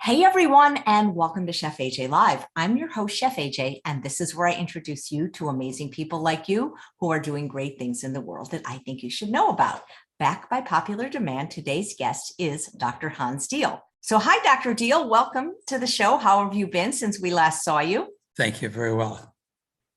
Hey everyone, and welcome to Chef AJ Live. I'm your host, Chef AJ, and this is where I introduce you to amazing people like you who are doing great things in the world that I think you should know about. Back by popular demand, today's guest is Dr. Hans Diehl. So, hi, Dr. Diehl. Welcome to the show. How have you been since we last saw you? Thank you. Very well.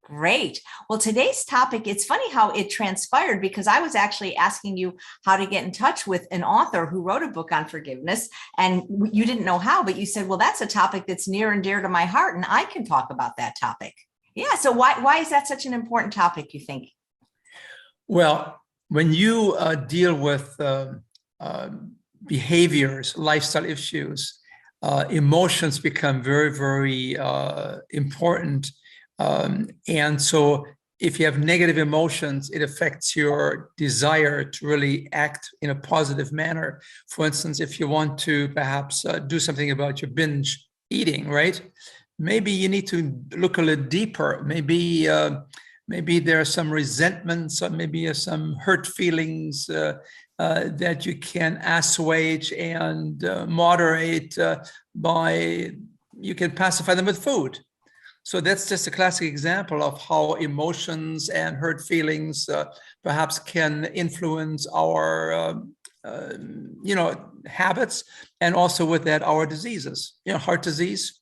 Great. Well, today's topic, it's funny how it transpired because I was actually asking you how to get in touch with an author who wrote a book on forgiveness, and you didn't know how, but you said, well, that's a topic that's near and dear to my heart, and I can talk about that topic. Yeah. So why is that such an important topic, you think? Well, when you deal with behaviors, lifestyle issues, emotions become very, very important. And so if you have negative emotions, it affects your desire to really act in a positive manner. For instance, if you want to perhaps do something about your binge eating, right? Maybe you need to look a little deeper. Maybe there are some resentments, or maybe some hurt feelings that you can assuage and moderate you can pacify them with food. So that's just a classic example of how emotions and hurt feelings perhaps can influence our, habits, and also with that, our diseases, heart disease,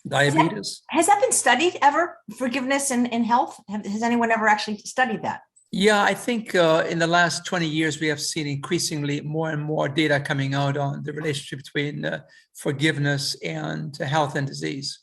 diabetes. Has that been studied ever, forgiveness and health? Has anyone ever actually studied that? Yeah, I think in the last 20 years, we have seen increasingly more and more data coming out on the relationship between forgiveness and health and disease.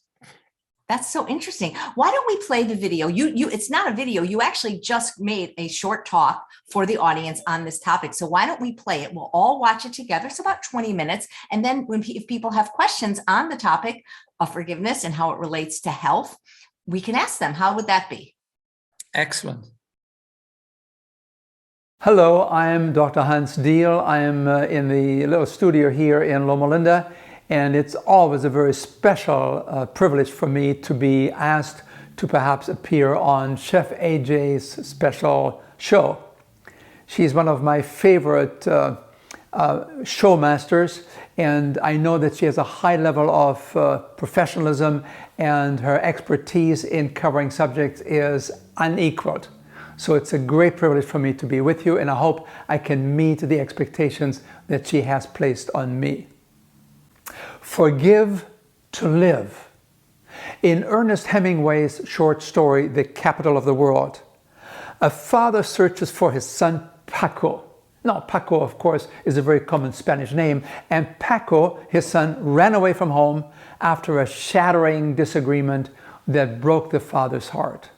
That's so interesting. Why don't we play the video? It's not a video. You actually just made a short talk for the audience on this topic. So why don't we play it? We'll all watch it together. It's about 20 minutes. And then if people have questions on the topic of forgiveness and how it relates to health, we can ask them. How would that be? Excellent. Hello, I am Dr. Hans Diehl. I am in the little studio here in Loma Linda. And it's always a very special privilege for me to be asked to perhaps appear on Chef AJ's special show. She's one of my favorite showmasters, and I know that she has a high level of professionalism, and her expertise in covering subjects is unequaled. So it's a great privilege for me to be with you, and I hope I can meet the expectations that she has placed on me. Forgive to live. In Ernest Hemingway's short story, The Capital of the World, a father searches for his son Paco. Now, Paco, of course, is a very common Spanish name, and Paco, his son, ran away from home after a shattering disagreement that broke the father's heart.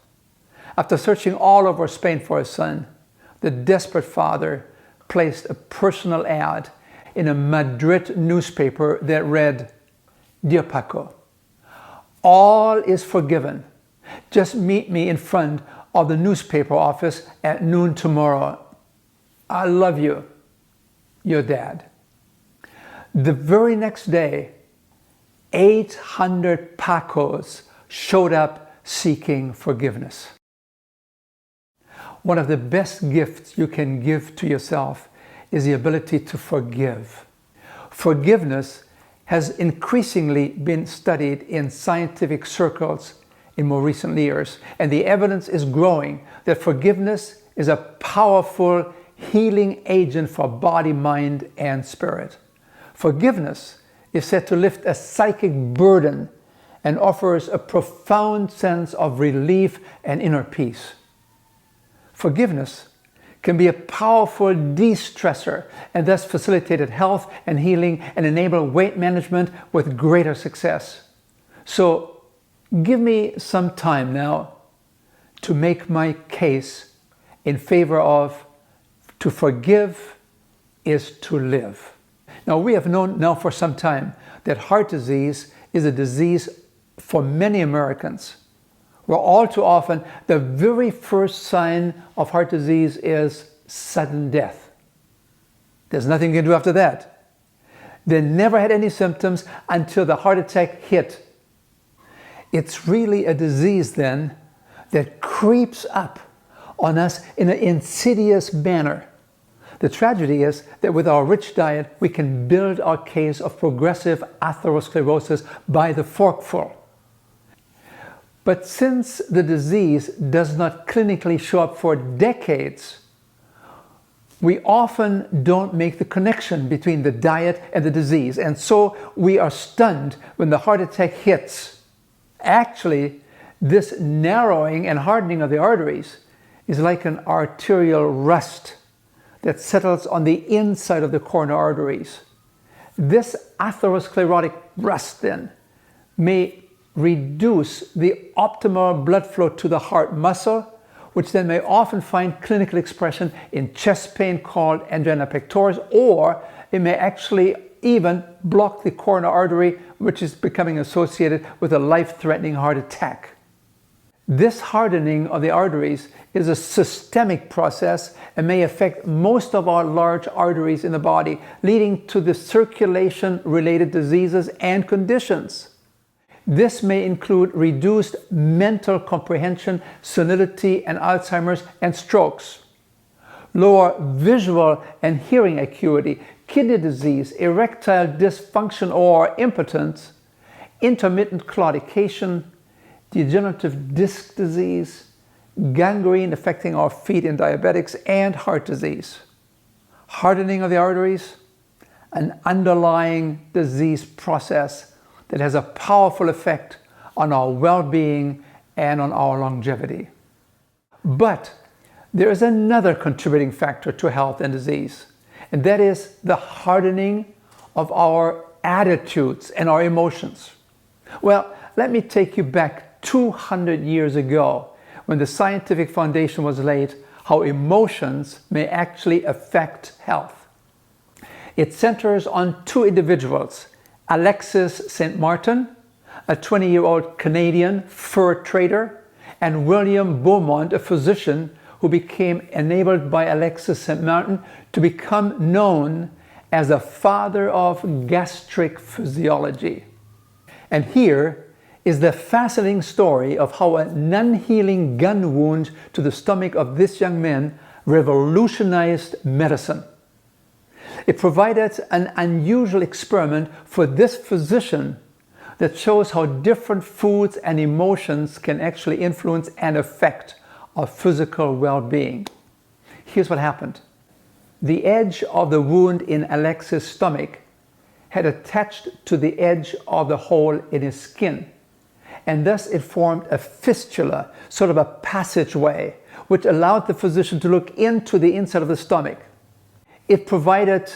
After searching all over Spain for his son, the desperate father placed a personal ad in a Madrid newspaper that read, "Dear Paco, all is forgiven. Just meet me in front of the newspaper office at noon tomorrow. I love you, your dad." The very next day, 800 Pacos showed up seeking forgiveness. One of the best gifts you can give to yourself is the ability to forgive. Forgiveness has increasingly been studied in scientific circles in more recent years, and the evidence is growing that forgiveness is a powerful healing agent for body, mind, and spirit. Forgiveness is said to lift a psychic burden and offers a profound sense of relief and inner peace. Forgiveness can be a powerful de-stressor and thus facilitated health and healing and enable weight management with greater success. So give me some time now to make my case in favor of to forgive is to live. Now, we have known now for some time that heart disease is a disease for many Americans, where all too often the very first sign of heart disease is sudden death. There's nothing you can do after that. They never had any symptoms until the heart attack hit. It's really a disease then that creeps up on us in an insidious manner. The tragedy is that with our rich diet, we can build our case of progressive atherosclerosis by the forkful. But since the disease does not clinically show up for decades, we often don't make the connection between the diet and the disease. And so we are stunned when the heart attack hits. Actually, this narrowing and hardening of the arteries is like an arterial rust that settles on the inside of the coronary arteries. This atherosclerotic rust then may reduce the optimal blood flow to the heart muscle, which then may often find clinical expression in chest pain called angina pectoris, or it may actually even block the coronary artery, which is becoming associated with a life-threatening heart attack. This hardening of the arteries is a systemic process and may affect most of our large arteries in the body, leading to the circulation-related diseases and conditions. This may include reduced mental comprehension, senility, and Alzheimer's, and strokes, lower visual and hearing acuity, kidney disease, erectile dysfunction or impotence, intermittent claudication, degenerative disc disease, gangrene affecting our feet in diabetics, and heart disease. Hardening of the arteries, an underlying disease process that has a powerful effect on our well-being and on our longevity. But there is another contributing factor to health and disease, and that is the hardening of our attitudes and our emotions. Well, let me take you back 200 years ago when the scientific foundation was laid, how emotions may actually affect health. It centers on two individuals, Alexis St. Martin, a 20-year-old Canadian fur trader, and William Beaumont, a physician who became enabled by Alexis St. Martin to become known as the father of gastric physiology. And here is the fascinating story of how a non-healing gun wound to the stomach of this young man revolutionized medicine. It provided an unusual experiment for this physician that shows how different foods and emotions can actually influence and affect our physical well-being. Here's what happened. The edge of the wound in Alexis' stomach had attached to the edge of the hole in his skin, and thus it formed a fistula, sort of a passageway, which allowed the physician to look into the inside of the stomach. It provided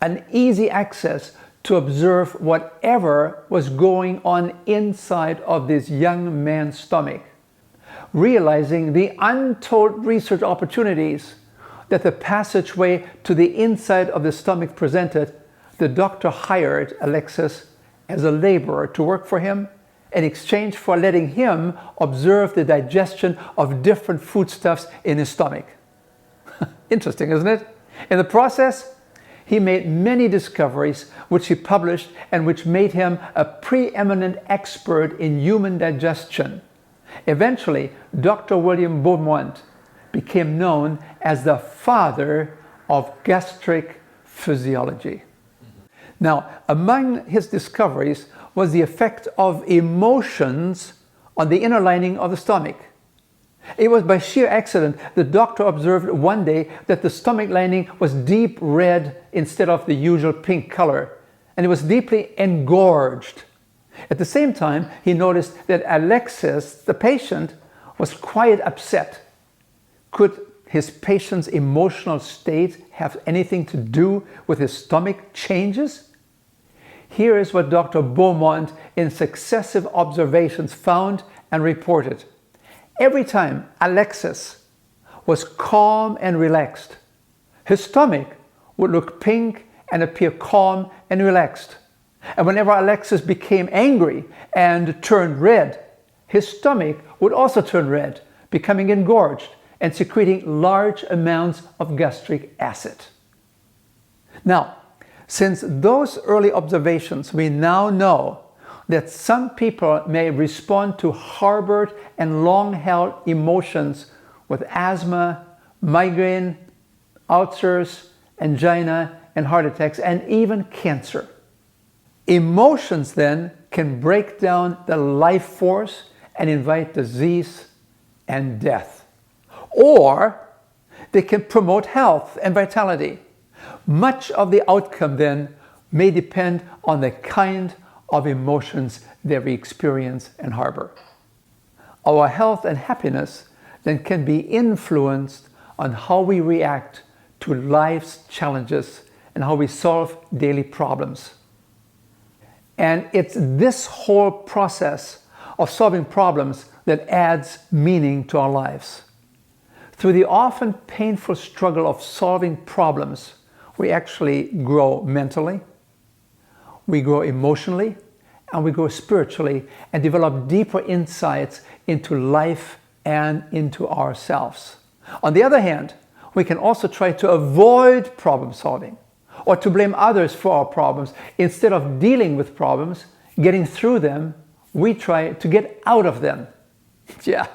an easy access to observe whatever was going on inside of this young man's stomach. Realizing the untold research opportunities that the passageway to the inside of the stomach presented, the doctor hired Alexis as a laborer to work for him in exchange for letting him observe the digestion of different foodstuffs in his stomach. Interesting, isn't it? In the process, he made many discoveries which he published and which made him a preeminent expert in human digestion. Eventually, Dr. William Beaumont became known as the father of gastric physiology. Now, among his discoveries was the effect of emotions on the inner lining of the stomach. It was by sheer accident the doctor observed one day that the stomach lining was deep red instead of the usual pink color, and it was deeply engorged. At the same time, he noticed that Alexis, the patient, was quite upset. Could his patient's emotional state have anything to do with his stomach changes? Here is what Dr. Beaumont in successive observations found and reported. Every time Alexis was calm and relaxed, his stomach would look pink and appear calm and relaxed. And whenever Alexis became angry and turned red, his stomach would also turn red, becoming engorged and secreting large amounts of gastric acid. Now, since those early observations, we now know that some people may respond to harbored and long-held emotions with asthma, migraine, ulcers, angina, and heart attacks, and even cancer. Emotions then can break down the life force and invite disease and death. Or they can promote health and vitality. Much of the outcome then may depend on the kind of emotions that we experience and harbor. Our health and happiness then can be influenced on how we react to life's challenges and how we solve daily problems. And it's this whole process of solving problems that adds meaning to our lives. Through the often painful struggle of solving problems, we actually grow mentally, we grow emotionally, and we grow spiritually and develop deeper insights into life and into ourselves. On the other hand, we can also try to avoid problem solving or to blame others for our problems. Instead of dealing with problems, getting through them, we try to get out of them. Yeah,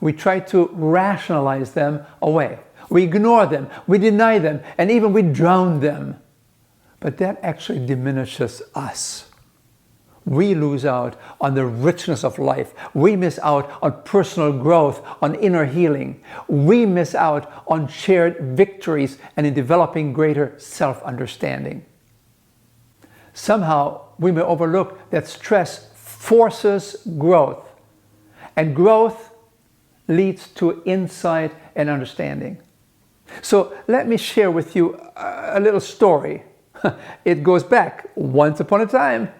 we try to rationalize them away. We ignore them, we deny them, and even we drown them. But that actually diminishes us. We lose out on the richness of life. We miss out on personal growth, on inner healing. We miss out on shared victories and in developing greater self-understanding. Somehow, we may overlook that stress forces growth, and growth leads to insight and understanding. So let me share with you a little story. It goes back. Once upon a time,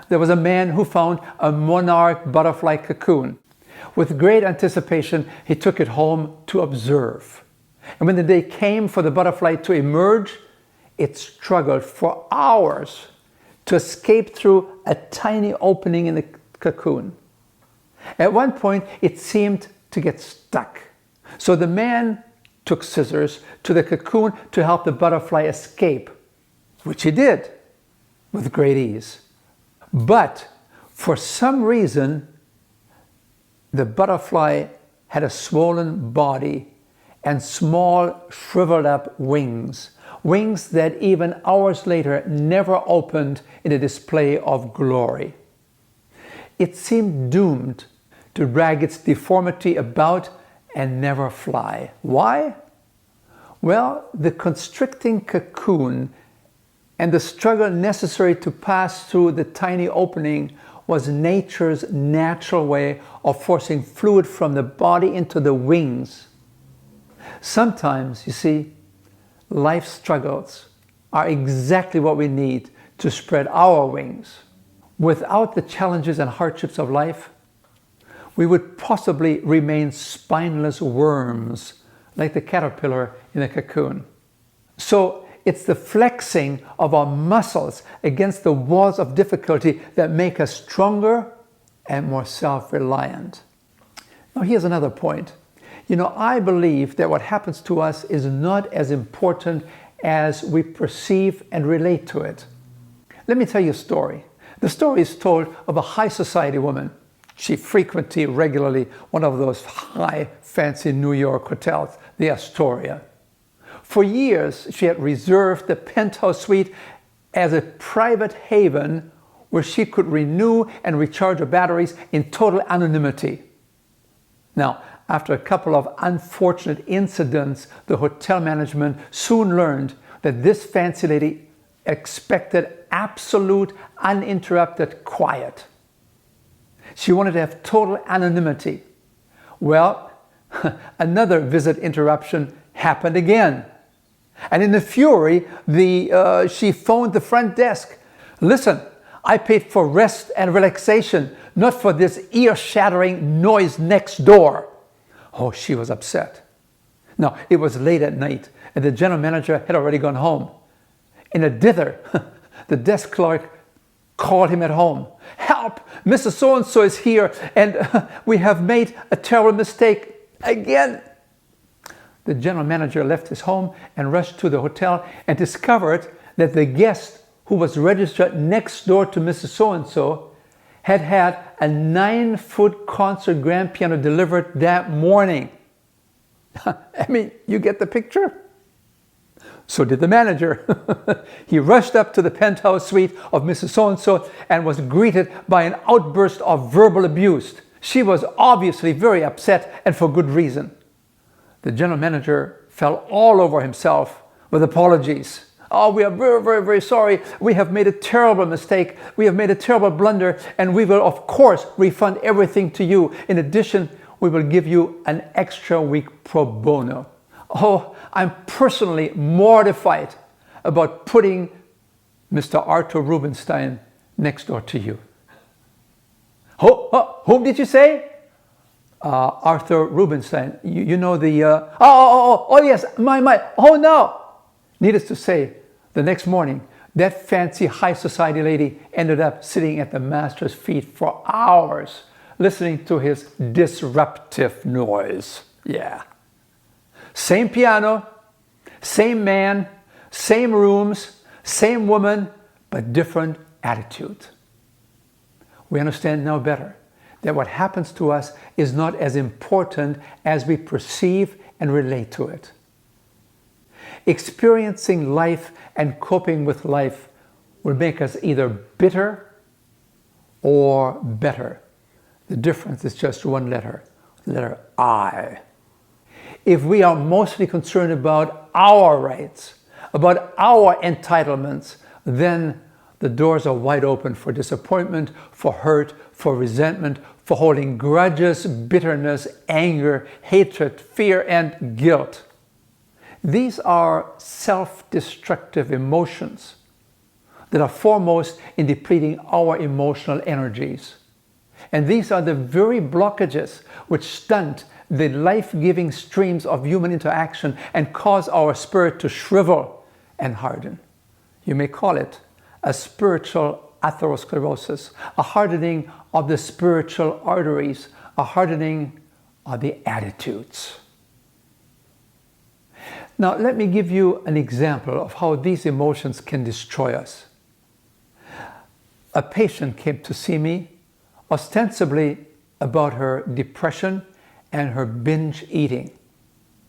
there was a man who found a monarch butterfly cocoon. With great anticipation, he took it home to observe. And when the day came for the butterfly to emerge, it struggled for hours to escape through a tiny opening in the cocoon. At one point, it seemed to get stuck. So the man took scissors to the cocoon to help the butterfly escape, which he did with great ease. But for some reason, the butterfly had a swollen body and small shriveled up wings that even hours later never opened in a display of glory. It seemed doomed to drag its deformity about and never fly. Why? Well, the constricting cocoon and the struggle necessary to pass through the tiny opening was nature's natural way of forcing fluid from the body into the wings. Sometimes, you see, life struggles are exactly what we need to spread our wings. Without the challenges and hardships of life, we would possibly remain spineless worms like the caterpillar in a cocoon. So it's the flexing of our muscles against the walls of difficulty that make us stronger and more self-reliant. Now here's another point. I believe that what happens to us is not as important as we perceive and relate to it. Let me tell you a story. The story is told of a high society woman. She frequented regularly one of those high, fancy New York hotels, the Astoria. For years, she had reserved the penthouse suite as a private haven where she could renew and recharge her batteries in total anonymity. Now, after a couple of unfortunate incidents, the hotel management soon learned that this fancy lady expected absolute, uninterrupted quiet. She wanted to have total anonymity. Well, another visit interruption happened again. And in a fury, she phoned the front desk. Listen, I paid for rest and relaxation, not for this ear-shattering noise next door. Oh, she was upset. Now, it was late at night, and the general manager had already gone home. In a dither, the desk clerk called him at home. Help! Mrs. So-and-so is here, and we have made a terrible mistake again. The general manager left his home and rushed to the hotel and discovered that the guest who was registered next door to Mrs. So-and-so had had a 9-foot concert grand piano delivered that morning. I mean, you get the picture? So did the manager. He rushed up to the penthouse suite of Mrs. So-and-so and was greeted by an outburst of verbal abuse. She was obviously very upset, and for good reason. The general manager fell all over himself with apologies. Oh, we are very, very, very sorry. We have made a terrible mistake. We have made a terrible blunder, and we will, of course, refund everything to you. In addition, we will give you an extra week pro bono. Oh, I'm personally mortified about putting Mr. Arthur Rubinstein next door to you. Whom did you say? Arthur Rubinstein. You know the... yes, oh no! Needless to say, the next morning, that fancy high society lady ended up sitting at the master's feet for hours, listening to his disruptive noise. Yeah. Same piano, same man, same rooms, same woman, but different attitude. We understand now better that what happens to us is not as important as we perceive and relate to it. Experiencing life and coping with life will make us either bitter or better. The difference is just one letter, the letter I. If we are mostly concerned about our rights, about our entitlements, then the doors are wide open for disappointment, for hurt, for resentment, for holding grudges, bitterness, anger, hatred, fear, and guilt. These are self-destructive emotions that are foremost in depleting our emotional energies. And these are the very blockages which stunt the life-giving streams of human interaction and cause our spirit to shrivel and harden. You may call it a spiritual atherosclerosis, a hardening of the spiritual arteries, a hardening of the attitudes. Now, let me give you an example of how these emotions can destroy us. A patient came to see me ostensibly about her depression and her binge eating.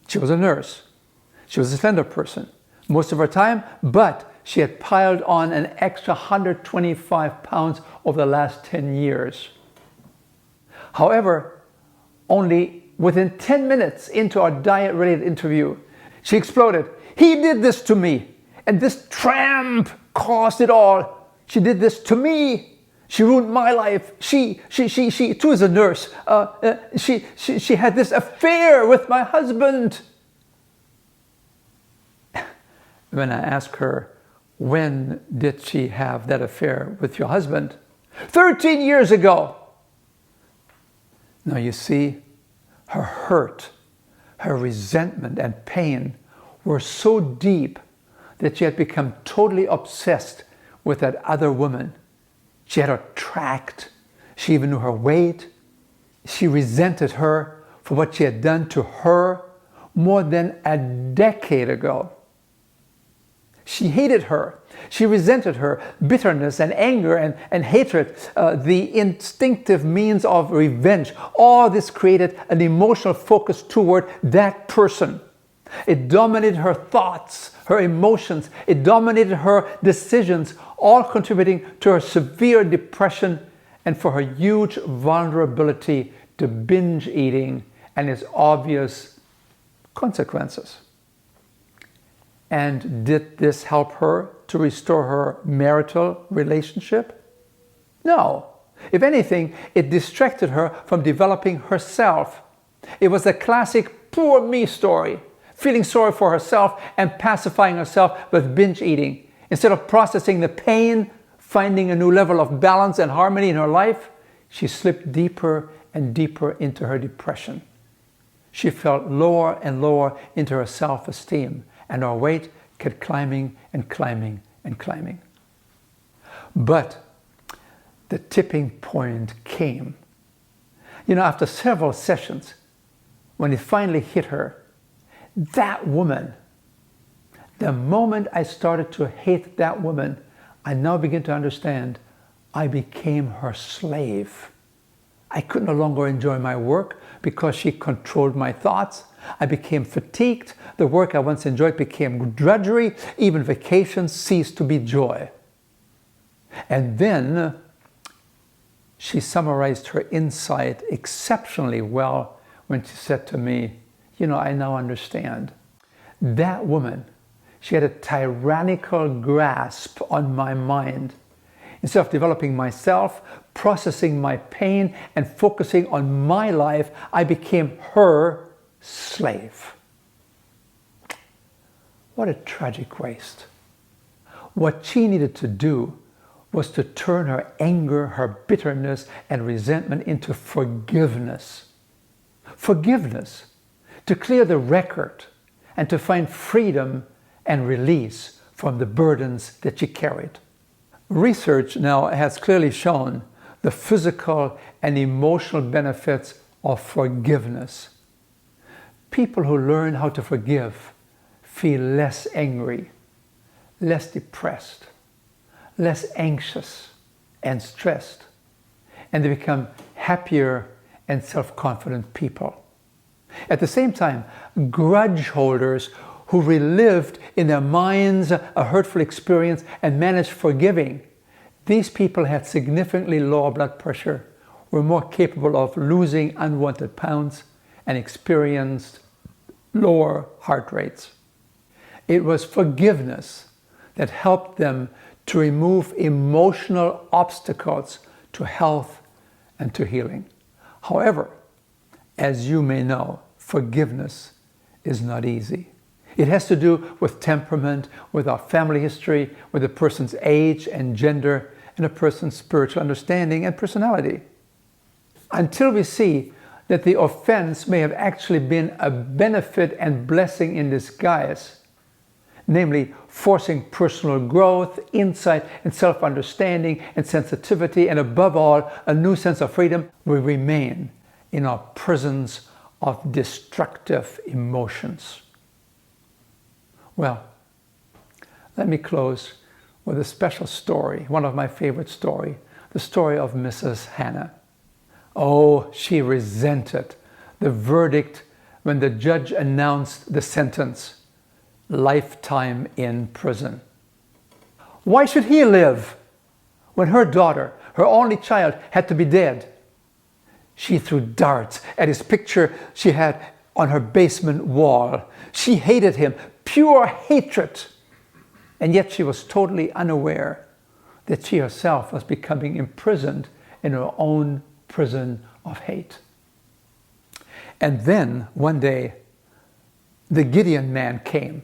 She was a nurse. She was a slender person most of her time, but she had piled on an extra 125 pounds over the last 10 years. However, only within 10 minutes into our diet-related interview, she exploded. He did this to me, and this tramp caused it all. She did this to me. She ruined my life. She too is a nurse. She had this affair with my husband. When I asked her, when did she have that affair with your husband? 13 years ago. Now you see, her hurt, her resentment and pain were so deep that she had become totally obsessed with that other woman. She had her tracked. She even knew her weight. She resented her for what she had done to her more than a decade ago. She hated her. She resented her. Bitterness and anger and hatred, the instinctive means of revenge, all this created an emotional focus toward that person. It dominated her thoughts, her emotions. It dominated her decisions, all contributing to her severe depression and for her huge vulnerability to binge eating and its obvious consequences. And did this help her to restore her marital relationship? No. If anything, it distracted her from developing herself. It was a classic poor me story, feeling sorry for herself and pacifying herself with binge eating. Instead of processing the pain, finding a new level of balance and harmony in her life, she slipped deeper and deeper into her depression. She felt lower and lower into her self-esteem, and her weight kept climbing and climbing and climbing. But the tipping point came. After several sessions, when it finally hit her, that woman, the moment I started to hate that woman, I now begin to understand I became her slave. I could no longer enjoy my work because she controlled my thoughts. I became fatigued. The work I once enjoyed became drudgery. Even vacations ceased to be joy. And then she summarized her insight exceptionally well when she said to me, you know, I now understand. That woman, she had a tyrannical grasp on my mind. Instead of developing myself, processing my pain, and focusing on my life, I became her slave. What a tragic waste. What she needed to do was to turn her anger, her bitterness, and resentment into forgiveness. Forgiveness, to clear the record and to find freedom and release from the burdens that she carried. Research now has clearly shown the physical and emotional benefits of forgiveness. People who learn how to forgive feel less angry, less depressed, less anxious and stressed, and they become happier and self-confident people. At the same time, grudge holders who relived in their minds a hurtful experience and managed forgiving, these people had significantly lower blood pressure, were more capable of losing unwanted pounds, and experienced lower heart rates. It was forgiveness that helped them to remove emotional obstacles to health and to healing. However, as you may know, forgiveness is not easy. It has to do with temperament, with our family history, with a person's age and gender, and a person's spiritual understanding and personality. Until we see that the offense may have actually been a benefit and blessing in disguise, namely forcing personal growth, insight, and self-understanding and sensitivity, and above all, a new sense of freedom, we remain in our prisons of destructive emotions. Well, let me close with a special story, one of my favorite stories, the story of Mrs. Hannah. Oh, she resented the verdict when the judge announced the sentence, lifetime in prison. Why should he live when her daughter, her only child, had to be dead? She threw darts at his picture she had on her basement wall. She hated him, pure hatred. And yet she was totally unaware that she herself was becoming imprisoned in her own prison of hate. And then one day, the Gideon man came,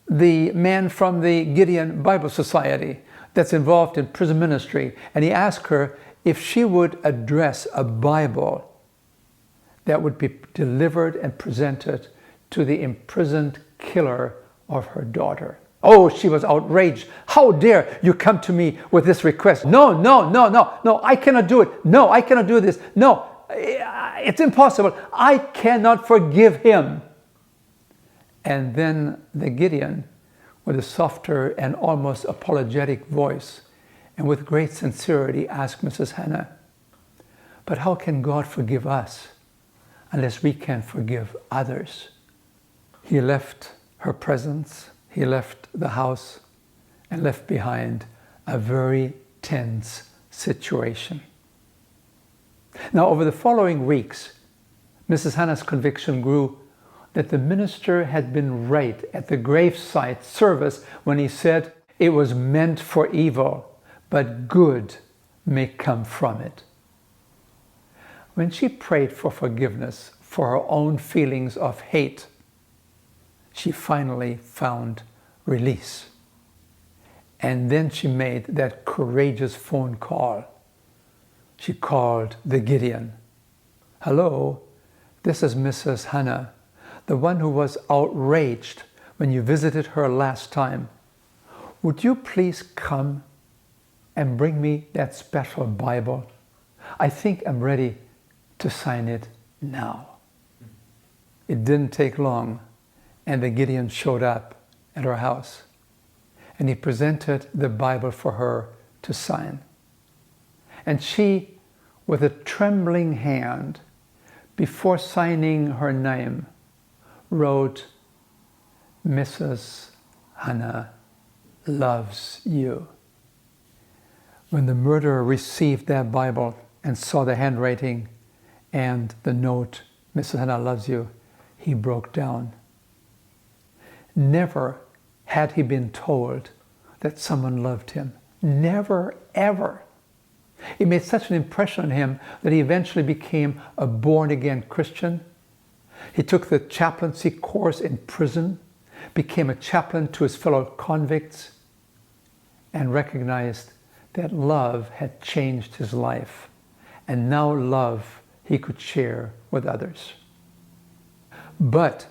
the man from the Gideon Bible Society that's involved in prison ministry, and he asked her if she would address a Bible that would be delivered and presented to the imprisoned killer of her daughter. Oh, she was outraged. How dare you come to me with this request? No, I cannot do it. No, I cannot do this. No, it's impossible. I cannot forgive him. And then the Gideon, with a softer and almost apologetic voice, and with great sincerity, asked Mrs. Hannah, but how can God forgive us unless we can forgive others? He left her presence, he left the house, and left behind a very tense situation. Now, over the following weeks, Mrs. Hannah's conviction grew that the minister had been right at the gravesite service when he said it was meant for evil, but good may come from it. When she prayed for forgiveness for her own feelings of hate, she finally found release. And then she made that courageous phone call. She called the Gideon. Hello, this is Mrs. Hannah, the one who was outraged when you visited her last time. Would you please come and bring me that special Bible? I think I'm ready to sign it now. It didn't take long, and the Gideon showed up at her house, and he presented the Bible for her to sign. And she, with a trembling hand, before signing her name, wrote, "Mrs. Hannah loves you." When the murderer received that Bible and saw the handwriting and the note, "Mrs. Hannah loves you," he broke down. Never had he been told that someone loved him. Never, ever. It made such an impression on him that he eventually became a born-again Christian. He took the chaplaincy course in prison, became a chaplain to his fellow convicts, and recognized that love had changed his life, and now love he could share with others. But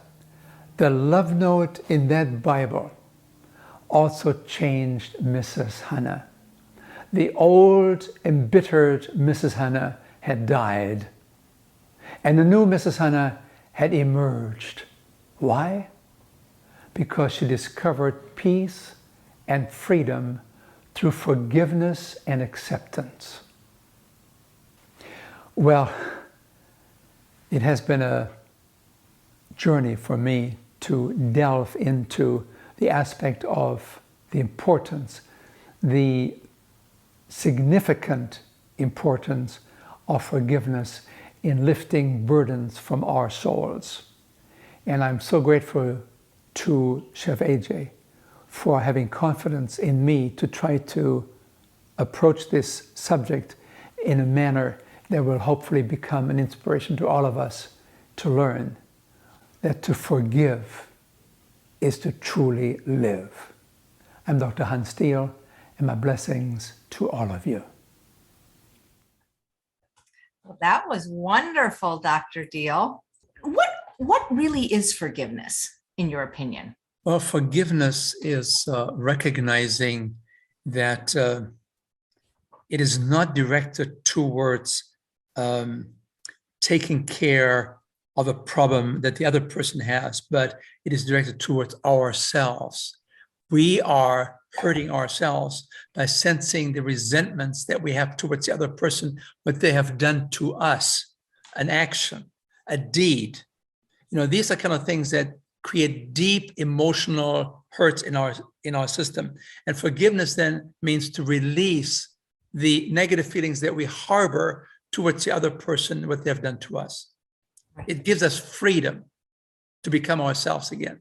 the love note in that Bible also changed Mrs. Hannah. The old, embittered Mrs. Hannah had died, and the new Mrs. Hannah had emerged. Why? Because she discovered peace and freedom through forgiveness and acceptance. Well, it has been a journey for me to delve into the aspect of the importance, the significant importance of forgiveness in lifting burdens from our souls. And I'm so grateful to Chef AJ for having confidence in me to try to approach this subject in a manner that will hopefully become an inspiration to all of us to learn that to forgive is to truly live. I'm Dr. Hans Diehl, and my blessings to all of you. Well, that was wonderful, Dr. Diehl. What really is forgiveness, in your opinion? Well, forgiveness is recognizing that it is not directed towards taking care of a problem that the other person has, but it is directed towards ourselves. We are hurting ourselves by sensing the resentments that we have towards the other person, what they have done to us, an action, a deed. You know, these are kind of things that create deep emotional hurts in our system. And forgiveness then means to release the negative feelings that we harbor towards the other person, what they've done to us. It gives us freedom to become ourselves again.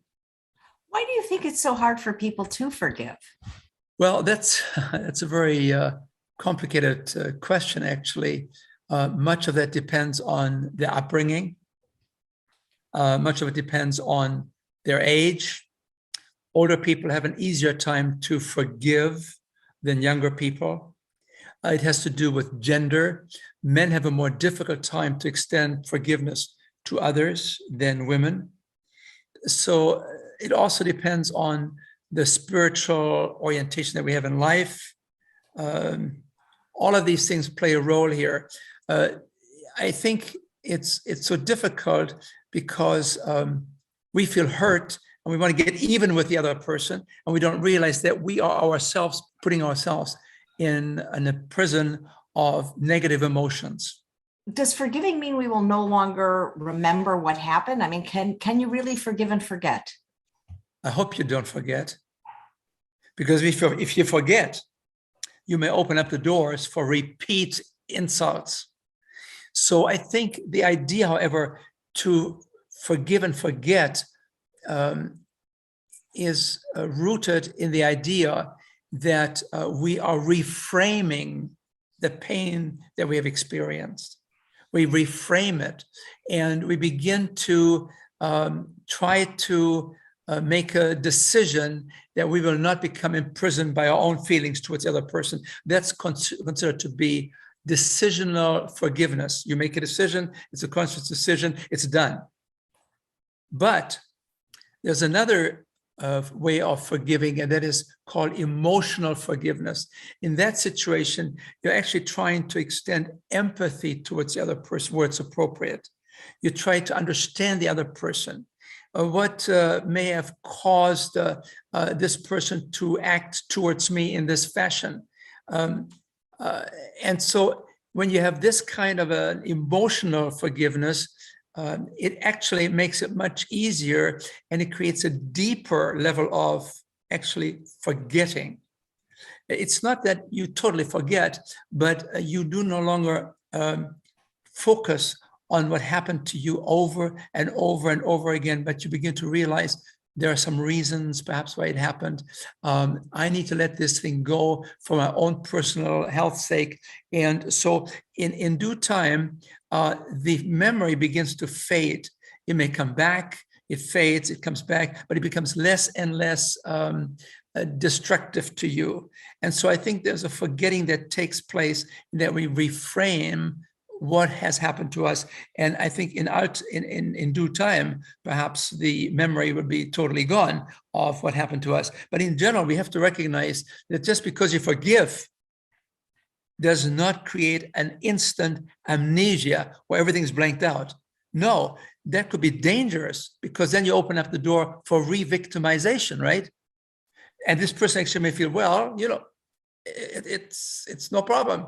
Why do you think it's so hard for people to forgive? Well, that's a very complicated question, actually. Much of that depends on the upbringing. Much of it depends on their age. Older people have an easier time to forgive than younger people. It has to do with gender. Men have a more difficult time to extend forgiveness to others than women. So it also depends on the spiritual orientation that we have in life. All of these things play a role here. I think it's so difficult because we feel hurt and we want to get even with the other person, and we don't realize that we are ourselves putting ourselves in a prison of negative emotions. Does forgiving mean we will no longer remember what happened? I mean, can you really forgive and forget? I hope you don't forget, because if you forget, you may open up the doors for repeat insults. So I think the idea, however, to forgive and forget is rooted in the idea that we are reframing the pain that we have experienced. We reframe it, and we begin to try to make a decision that we will not become imprisoned by our own feelings towards the other person. That's considered to be decisional forgiveness. You make a decision, it's a conscious decision, it's done. But there's another way of forgiving, and that is called emotional forgiveness. In that situation, you're actually trying to extend empathy towards the other person where it's appropriate. You try to understand the other person. What may have caused this person to act towards me in this fashion. And so when you have this kind of an emotional forgiveness, it actually makes it much easier, and it creates a deeper level of actually forgetting. It's not that you totally forget, but you do no longer focus on what happened to you over and over and over again, but you begin to realize there are some reasons perhaps why it happened. I need to let this thing go for my own personal health's sake. And so in due time, the memory begins to fade. It may come back, it fades, it comes back, but it becomes less and less destructive to you. And so I think there's a forgetting that takes place, that we reframe what has happened to us. And I think in due time, perhaps the memory will be totally gone of what happened to us. But in general, we have to recognize that just because you forgive does not create an instant amnesia where everything's blanked out. No, that could be dangerous, because then you open up the door for re-victimization, right? And this person actually may feel, well, it's no problem.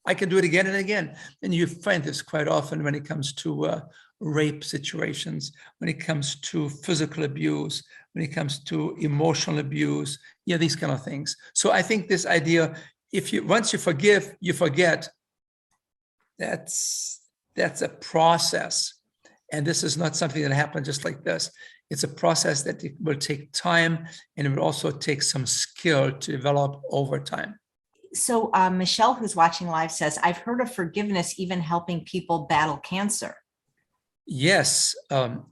I can do it again and again. And you find this quite often when it comes to rape situations, when it comes to physical abuse, when it comes to emotional abuse, these kind of things. So I think this idea, once you forgive, you forget, that's a process. And this is not something that happens just like this. It's a process that it will take time, and it will also take some skill to develop over time. So Michelle, who's watching live, says, I've heard of forgiveness even helping people battle cancer. Yes,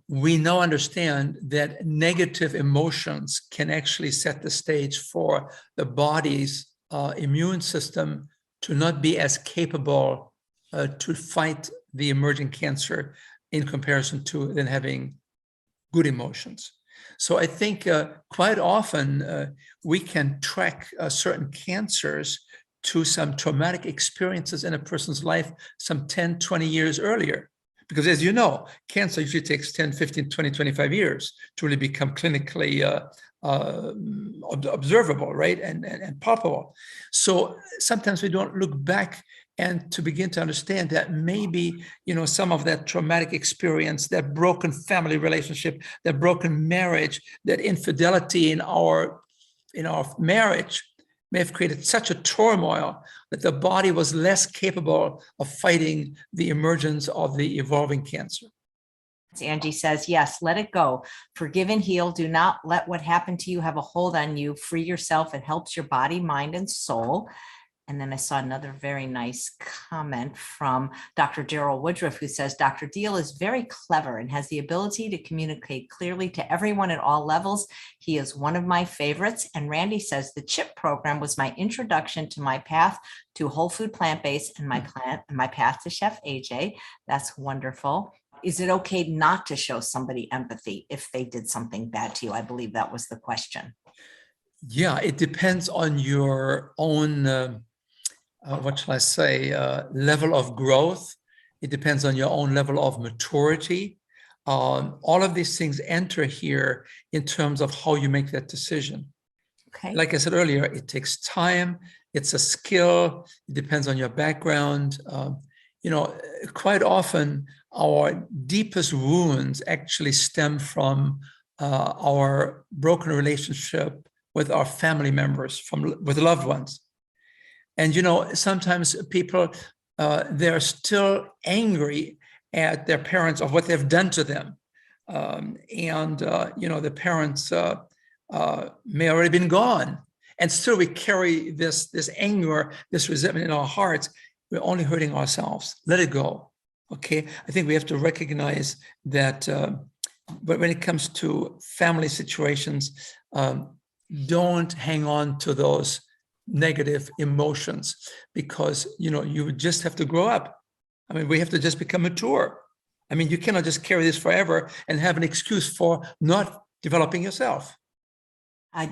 we now understand that negative emotions can actually set the stage for the body's immune system to not be as capable to fight the emerging cancer in comparison to then having good emotions. So I think quite often we can track certain cancers to some traumatic experiences in a person's life some 10, 20 years earlier. Because as you know, cancer usually takes 10, 15, 20, 25 years to really become clinically observable, right? And palpable. So sometimes we don't look back and to begin to understand that maybe, some of that traumatic experience, that broken family relationship, that broken marriage, that infidelity in our marriage may have created such a turmoil that the body was less capable of fighting the emergence of the evolving cancer. Angie says, yes, let it go. Forgive and heal. Do not let what happened to you have a hold on you. Free yourself. It helps your body, mind, and soul. And then I saw another very nice comment from Dr. Gerald Woodruff, who says, Dr. Diehl is very clever and has the ability to communicate clearly to everyone at all levels. He is one of my favorites. And Randy says, the CHIP program was my introduction to my path to whole food plant-based and my path to Chef AJ. That's wonderful. Is it okay not to show somebody empathy if they did something bad to you? I believe that was the question. Yeah, it depends on your own what shall I say, level of growth. It depends on your own level of maturity. All of these things enter here in terms of how you make that decision. Okay. Like I said earlier, it takes time. It's a skill. It depends on your background. Quite often our deepest wounds actually stem from our broken relationship with our family members, with loved ones. And, sometimes people, they're still angry at their parents of what they've done to them. The parents may already been gone. And still we carry this anger, this resentment in our hearts. We're only hurting ourselves. Let it go. Okay. I think we have to recognize that, but when it comes to family situations, don't hang on to those negative emotions, because you just have to grow up. I mean, we have to just become mature. I mean, you cannot just carry this forever and have an excuse for not developing yourself.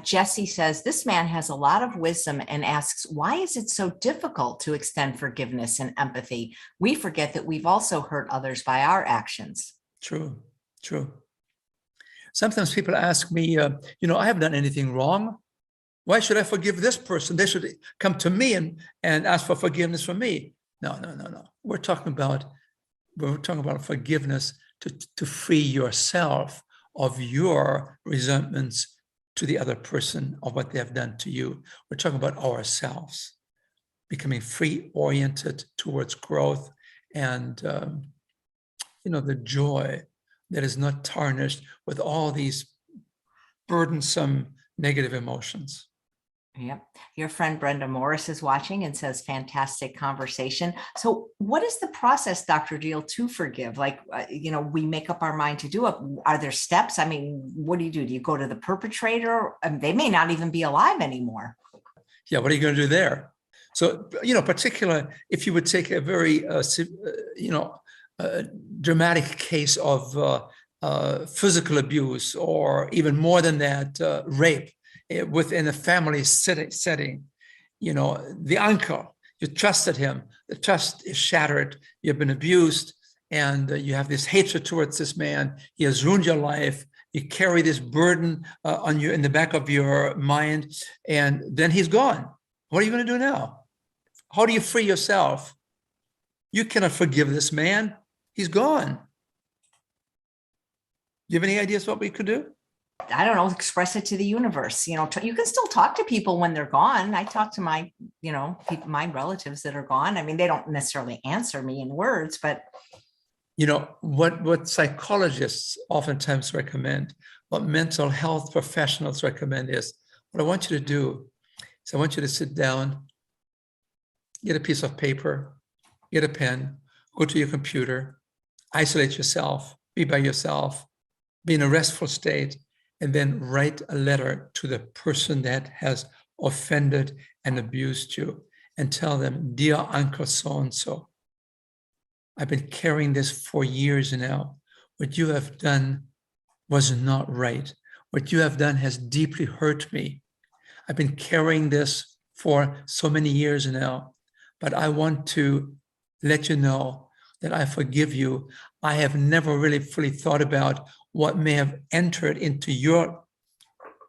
Jesse says, this man has a lot of wisdom and asks, why is it so difficult to extend forgiveness and empathy? We forget that we've also hurt others by our actions. True. Sometimes people ask me, I haven't done anything wrong. Why should I forgive this person? They should come to me and ask for forgiveness from me. No, no, no, no. We're talking about forgiveness to free yourself of your resentments to the other person of what they have done to you. We're talking about ourselves, becoming free-oriented towards growth and the joy that is not tarnished with all these burdensome negative emotions. Yep. Your friend Brenda Morris is watching and says, fantastic conversation. So what is the process, Dr. Diehl, to forgive? Like, we make up our mind to do it. Are there steps? I mean, what do? Do you go to the perpetrator? They may not even be alive anymore. Yeah, what are you going to do there? So, particularly if you would take a very, dramatic case of physical abuse, or even more than that, rape within a family setting, the uncle, you trusted him, the trust is shattered, you've been abused, and you have this hatred towards this man, he has ruined your life, you carry this burden on you in the back of your mind, and then he's gone. What are you going to do now? How do you free yourself? You cannot forgive this man. He's gone. Do you have any ideas what we could do? I don't know, express it to the universe. You can still talk to people when they're gone. I talk to my, my relatives that are gone. I mean, they don't necessarily answer me in words, but. What psychologists oftentimes recommend, what mental health professionals recommend is, what I want you to do is I want you to sit down, get a piece of paper, get a pen, go to your computer, isolate yourself, be by yourself, be in a restful state, and then write a letter to the person that has offended and abused you and tell them, dear Uncle so-and-so, I've been carrying this for years now. What you have done was not right. What you have done has deeply hurt me. I've been carrying this for so many years now, but I want to let you know that I forgive you. I have never really fully thought about what may have entered into your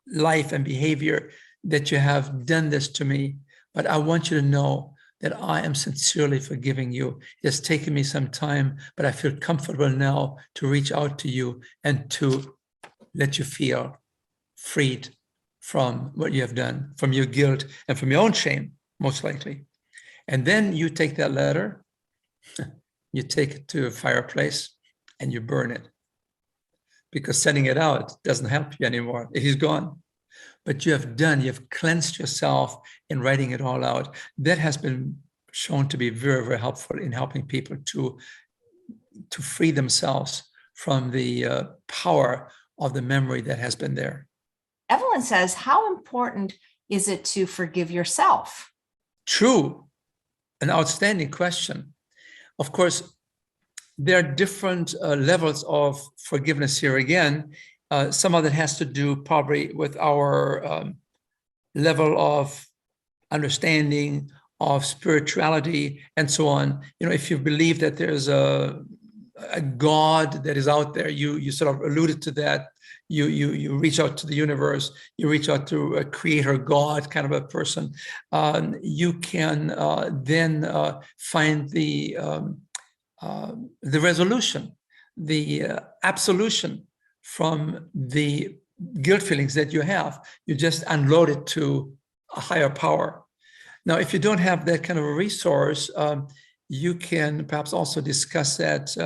life and behavior that you have done this to me, but I want you to know that I am sincerely forgiving you. It has taken me some time, but I feel comfortable now to reach out to you and to let you feel freed from what you have done, from your guilt and from your own shame, most likely. And then you take that letter, you take it to a fireplace and you burn it. Because sending it out doesn't help you anymore. It is gone. But you've cleansed yourself in writing it all out. That has been shown to be very, very helpful in helping people to free themselves from the power of the memory that has been there. Evelyn says, how important is it to forgive yourself? True. An outstanding question. Of course, there are different levels of forgiveness here again. Some of it has to do probably with our level of understanding of spirituality and so on. If you believe that there's a God that is out there, you sort of alluded to that. You reach out to the universe, you reach out to a creator God kind of a person. You can then find the resolution, the absolution from the guilt feelings that you have. You just unload it to a higher power. Now, if you don't have that kind of a resource, you can perhaps also discuss that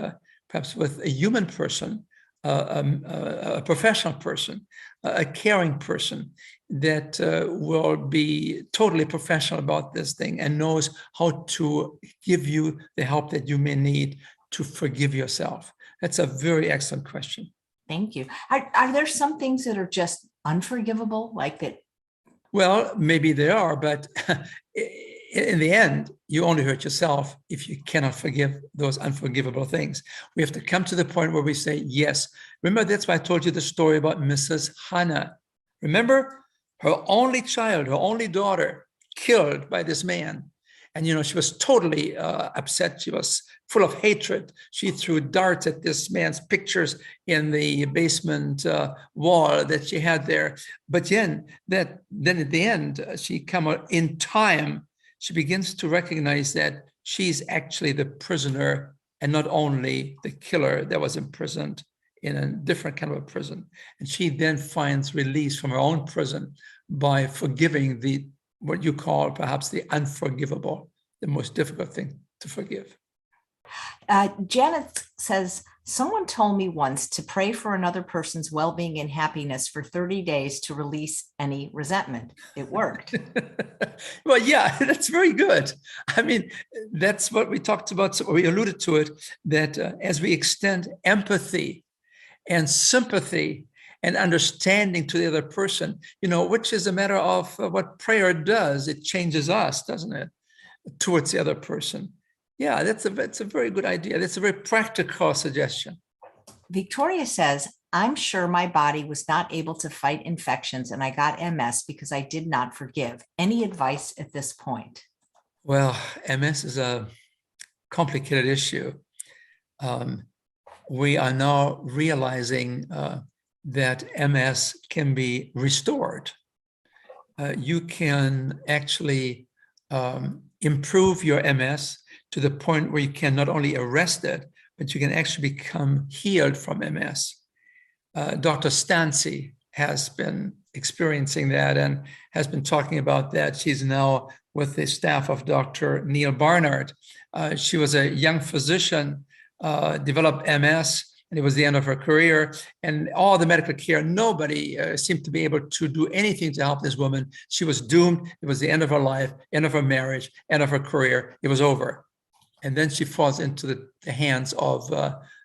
perhaps with a human person, a professional person, a caring person that will be totally professional about this thing and knows how to give you the help that you may need to forgive yourself. That's a very excellent question. Thank you. Are there some things that are just unforgivable, like that? Well, maybe there are, but in the end, you only hurt yourself if you cannot forgive those unforgivable things. We have to come to the point where we say, yes. Remember, that's why I told you the story about Mrs. Hannah. Remember, her only child, her only daughter, killed by this man. And, she was totally upset. She was full of hatred. She threw darts at this man's pictures in the basement wall that she had there. But then at the end, she come out in time. She begins to recognize that she's actually the prisoner and not only the killer that was imprisoned in a different kind of a prison. And she then finds release from her own prison by forgiving what you call perhaps the unforgivable, the most difficult thing to forgive. Janet says, someone told me once to pray for another person's well-being and happiness for 30 days to release any resentment. It worked. Well, yeah, that's very good. I mean, that's what we talked about. So we alluded to it, that as we extend empathy and sympathy and understanding to the other person, which is a matter of what prayer does. It changes us, doesn't it, towards the other person. Yeah, that's a very good idea. That's a very practical suggestion. Victoria says, I'm sure my body was not able to fight infections and I got MS because I did not forgive. Any advice at this point? Well, MS is a complicated issue. We are now realizing that MS can be restored. You can actually improve your MS to the point where you can not only arrest it, but you can actually become healed from MS. Dr. Stancy has been experiencing that and has been talking about that. She's now with the staff of Dr. Diehl Barnard. She was a young physician, developed MS, and it was the end of her career. And all the medical care, nobody seemed to be able to do anything to help this woman. She was doomed. It was the end of her life, end of her marriage, end of her career. It was over. And then she falls into the hands of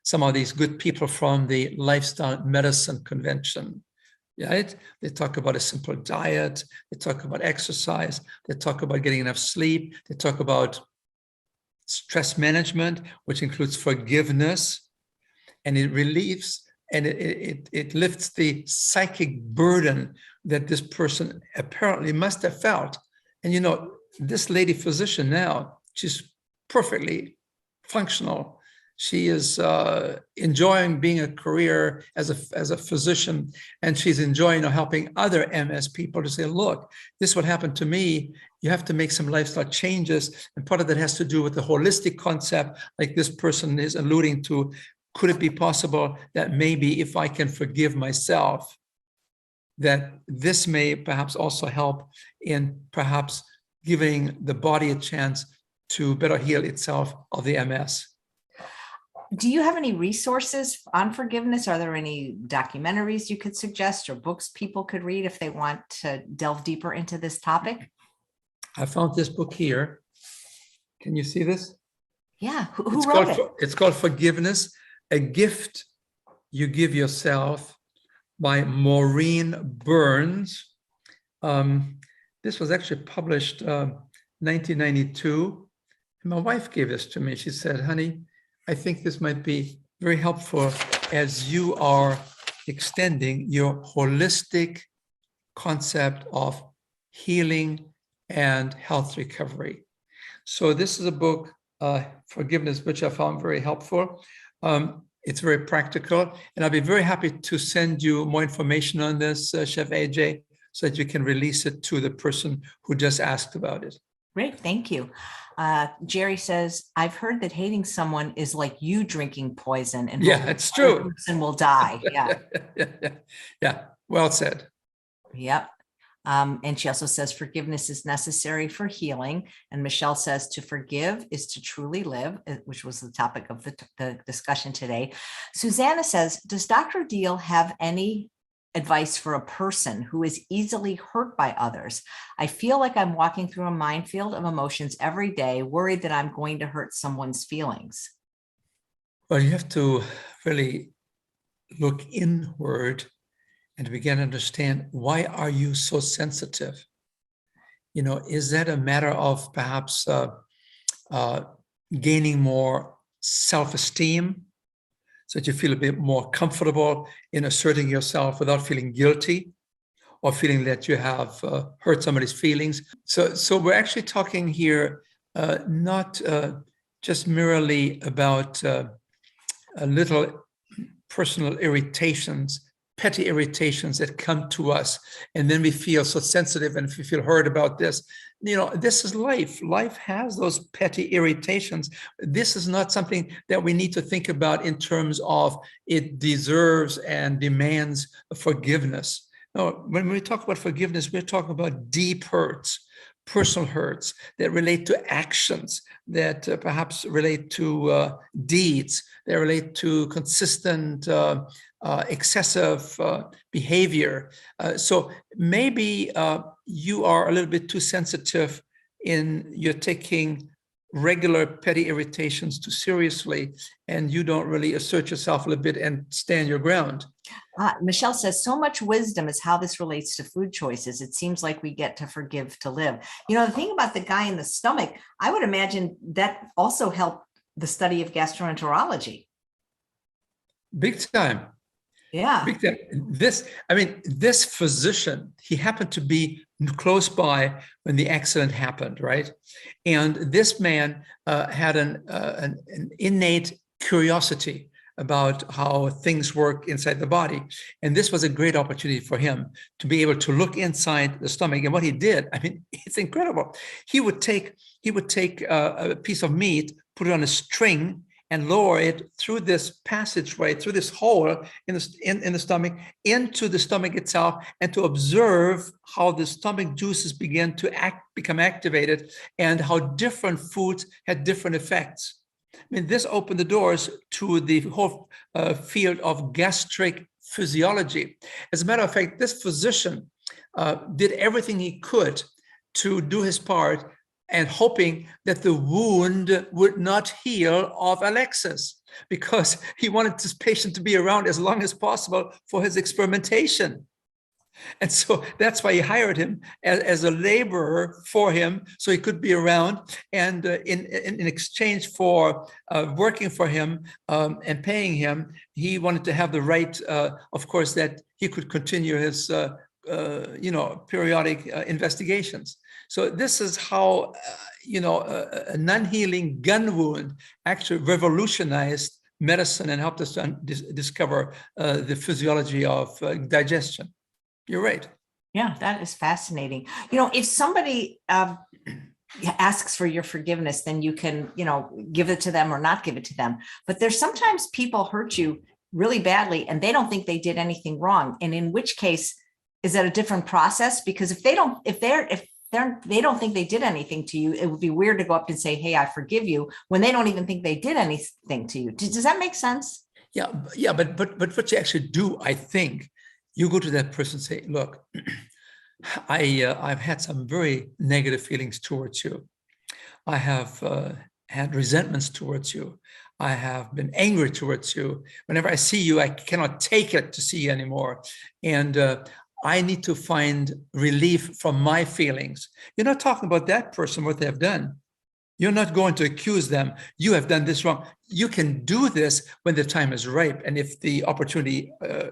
some of these good people from the lifestyle medicine convention. Right? They talk about a simple diet. They talk about exercise. They talk about getting enough sleep. They talk about stress management, which includes forgiveness. And it relieves and it lifts the psychic burden that this person apparently must have felt. And this lady physician now, she's perfectly functional. She is enjoying being a career as a physician, and she's enjoying helping other MS people to say, look, this is what happened to me. You have to make some lifestyle changes. And part of that has to do with the holistic concept, like this person is alluding to. Could it be possible that maybe if I can forgive myself, that this may perhaps also help in perhaps giving the body a chance to better heal itself of the MS? Do you have any resources on forgiveness? Are there any documentaries you could suggest or books people could read if they want to delve deeper into this topic? I found this book here. Can you see this? Yeah. Who wrote it? It's called Forgiveness, A Gift You Give Yourself by Maureen Burns. This was actually published 1992. And my wife gave this to me. She said, honey, I think this might be very helpful as you are extending your holistic concept of healing and health recovery. So this is a book, Forgiveness, which I found very helpful. It's very practical, and I'll be very happy to send you more information on this, Chef AJ, so that you can release it to the person who just asked about it. Great, thank you. Jerry says, I've heard that hating someone is like you drinking poison, and it's true. The person will die. Yeah. Yeah. Well said. Yep. And she also says forgiveness is necessary for healing. And Michelle says to forgive is to truly live, which was the topic of the discussion today. Susanna says, does Dr. Diehl have any advice for a person who is easily hurt by others? I feel like I'm walking through a minefield of emotions every day, worried that I'm going to hurt someone's feelings. Well, you have to really look inward and begin to understand, why are you so sensitive? Is that a matter of perhaps gaining more self-esteem so that you feel a bit more comfortable in asserting yourself without feeling guilty or feeling that you have hurt somebody's feelings? So we're actually talking here not just merely about a little personal irritations, petty irritations that come to us, and then we feel so sensitive and if we feel hurt about this. this is life. Life has those petty irritations. This is not something that we need to think about in terms of it deserves and demands forgiveness. No, when we talk about forgiveness, we're talking about deep hurts, personal hurts that relate to actions, that perhaps relate to deeds, that relate to consistent excessive behavior. So maybe you are a little bit too sensitive in you're taking regular petty irritations too seriously, and you don't really assert yourself a little bit and stand your ground. Michelle says, so much wisdom is how this relates to food choices. It seems like we get to forgive to live. The thing about the guy in the stomach, I would imagine that also helped the study of gastroenterology. Big time. Yeah. Big time. This physician, he happened to be close by when the accident happened, right? And this man had an innate curiosity about how things work inside the body. And this was a great opportunity for him to be able to look inside the stomach. And what he did, it's incredible. He would take a piece of meat, put it on a string, and lower it through this passageway, through this hole in the stomach, into the stomach itself, and to observe how the stomach juices begin to become activated, and how different foods had different effects. This opened the doors to the whole field of gastric physiology. As a matter of fact, this physician did everything he could to do his part, and hoping that the wound would not heal of Alexis, because he wanted this patient to be around as long as possible for his experimentation. And so that's why he hired him as a laborer for him, so he could be around. And in exchange for working for him and paying him, he wanted to have the right, of course, that he could continue his periodic investigations. So this is how, a non-healing gun wound actually revolutionized medicine and helped us to discover the physiology of digestion. You're right. Yeah, that is fascinating. If somebody asks for your forgiveness, then you can, give it to them or not give it to them. But there's sometimes people hurt you really badly and they don't think they did anything wrong. And in which case, is that a different process? Because if they don't think they did anything to you, it would be weird to go up and say, hey, I forgive you, when they don't even think they did anything to you. Does that make sense? Yeah. But what you actually do, I think, you go to that person and say, look, I've had some very negative feelings towards you. I have had resentments towards you. I have been angry towards you. Whenever I see you, I cannot take it to see you anymore. And I need to find relief from my feelings. You're not talking about that person, what they have done. You're not going to accuse them. You have done this wrong. You can do this when the time is ripe. And if the opportunity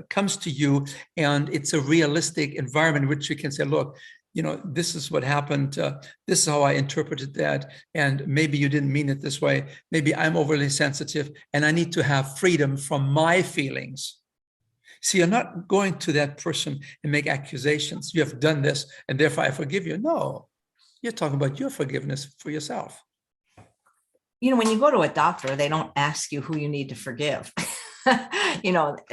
comes to you and it's a realistic environment in which you can say, look, this is what happened. This is how I interpreted that. And maybe you didn't mean it this way. Maybe I'm overly sensitive and I need to have freedom from my feelings. See, you're not going to that person and make accusations. You have done this and therefore I forgive you. No, you're talking about your forgiveness for yourself. When you go to a doctor, they don't ask you who you need to forgive. This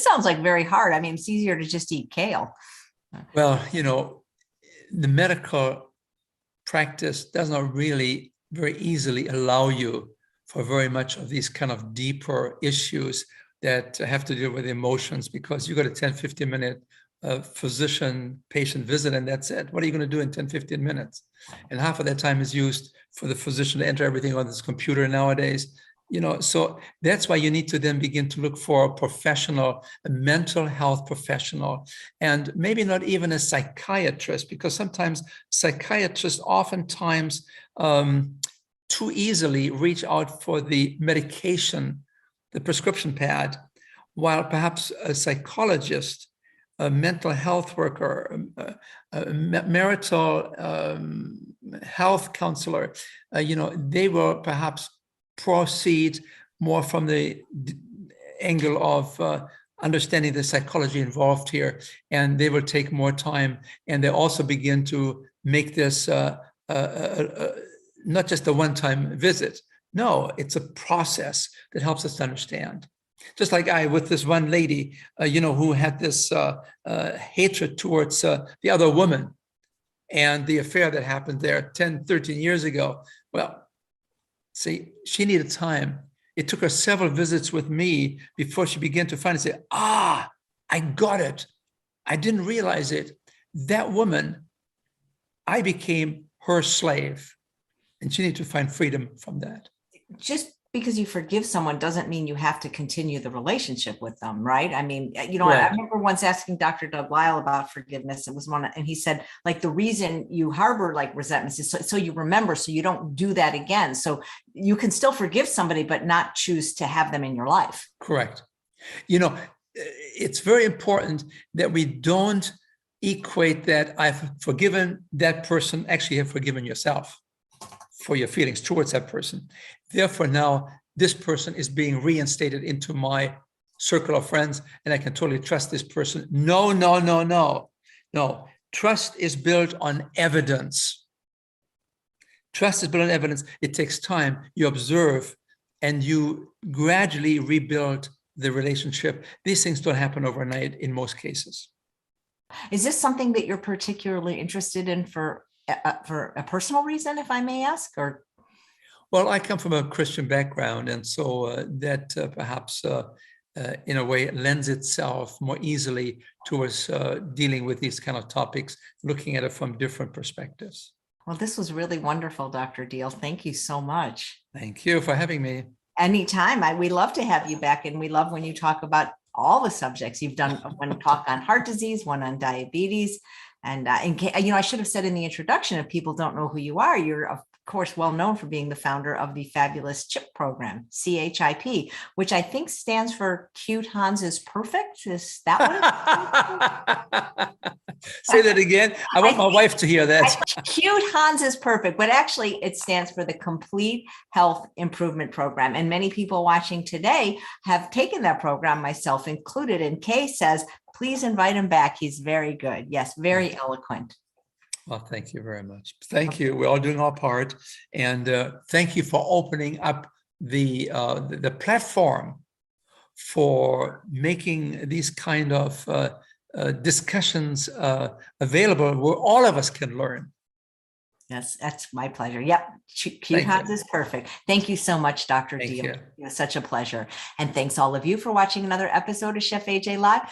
sounds like very hard. It's easier to just eat kale. Well, the medical practice does not really very easily allow you for very much of these kind of deeper issues that have to do with emotions, because you got a 10-15 minute physician-patient visit and that's it. What are you going to do in 10-15 minutes? And half of that time is used for the physician to enter everything on this computer nowadays. So that's why you need to then begin to look for a professional, a mental health professional, and maybe not even a psychiatrist, because sometimes psychiatrists oftentimes too easily reach out for the medication, the prescription pad, while perhaps a psychologist, a mental health worker, a marital health counselor, they will perhaps proceed more from the angle of understanding the psychology involved here, and they will take more time, and they also begin to make this not just a one-time visit. No, it's a process that helps us to understand. Just like with this one lady, who had this hatred towards the other woman and the affair that happened there 10, 13 years ago. Well, see, she needed time. It took her several visits with me before she began to finally say, I got it. I didn't realize it. That woman, I became her slave, and she needed to find freedom from that. Just because you forgive someone doesn't mean you have to continue the relationship with them, right? I mean, I Right. remember once asking Dr. Diehl about forgiveness. It was and he said, like, the reason you harbor like resentments is so you remember, so you don't do that again. So you can still forgive somebody, but not choose to have them in your life. Correct. It's very important that we don't equate that I've forgiven that person, actually have forgiven yourself for your feelings towards that person. Therefore, now this person is being reinstated into my circle of friends, and I can totally trust this person. No. Trust is built on evidence. Trust is built on evidence. It takes time. You observe, and you gradually rebuild the relationship. These things don't happen overnight in most cases. Is this something that you're particularly interested in for a personal reason, if I may ask? Or well, I come from a Christian background, and so that perhaps in a way lends itself more easily towards dealing with these kind of topics, looking at it from different perspectives. Well, this was really wonderful, Dr. Diehl. Thank you so much. Thank you for having me. Anytime. We love to have you back, and we love when you talk about all the subjects. You've done one talk on heart disease, one on diabetes. And I should have said in the introduction, if people don't know who you are, you're of course well known for being the founder of the fabulous CHIP program, CHIP, which I think stands for Cute Hans is Perfect. Is that what Say that again. I want my wife to hear that. Cute Hans is Perfect, but actually it stands for the Complete Health Improvement Program. And many people watching today have taken that program, myself included. And Kay says, please invite him back. He's very good. Yes, very eloquent. Well, thank you very much. Thank you. We're all doing our part. And thank you for opening up the platform for making these kind of discussions available where all of us can learn. Yes, that's my pleasure. Yep. Cute Hans is Perfect. Thank you so much, Dr. Diehl. It was such a pleasure. And thanks all of you for watching another episode of Chef AJ Live.